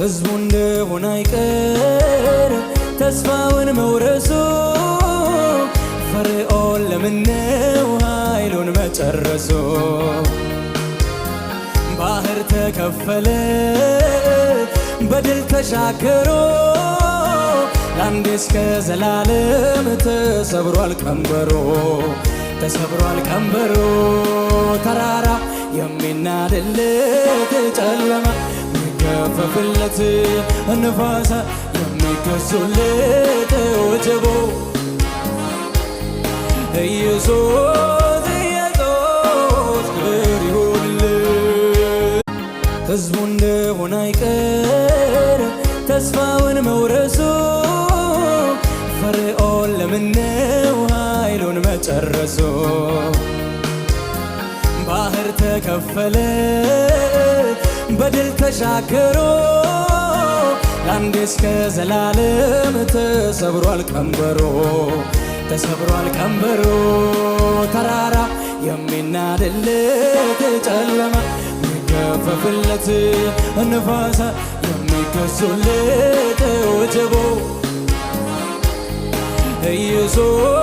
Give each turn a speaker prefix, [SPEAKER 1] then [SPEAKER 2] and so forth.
[SPEAKER 1] ሕዝቡ እንደሆነ አይቀር ተስፋውን መውረሱ ፈርዖን ለምነው ኃይሉን መጨረሱ ባህር ተከፈለ በድል ተሻገሮ ለአንዴ እስከ ዘላለም ተሰብሯል ቀንበሮ ተሰብሯል ቀንበሮ ተራራ የሚናድለት ጨለማ የሚገፈፍለት ነፋሳት የሚገዙለት ወጀቦ ኢየሱስ ኢየሱስ ክብር ይሁንልህ። ሕዝቡ እንደሆነ አይቀር ተስፋውን መውረሱ ፈርዖን ለምነው ኃይሉን መጨረሱ ባህር ተከፈለ በድል ተሻገሮ ለአንዴ እስከ ዘላለም ተሰብሯል ቀንበሮ ተሰብሯል ቀንበሮ ተራራ የሚናድለት ጨለማ የሚገፈፍለት ነፋሳት የሚገዙለት ወጀቦ ኢየሱስ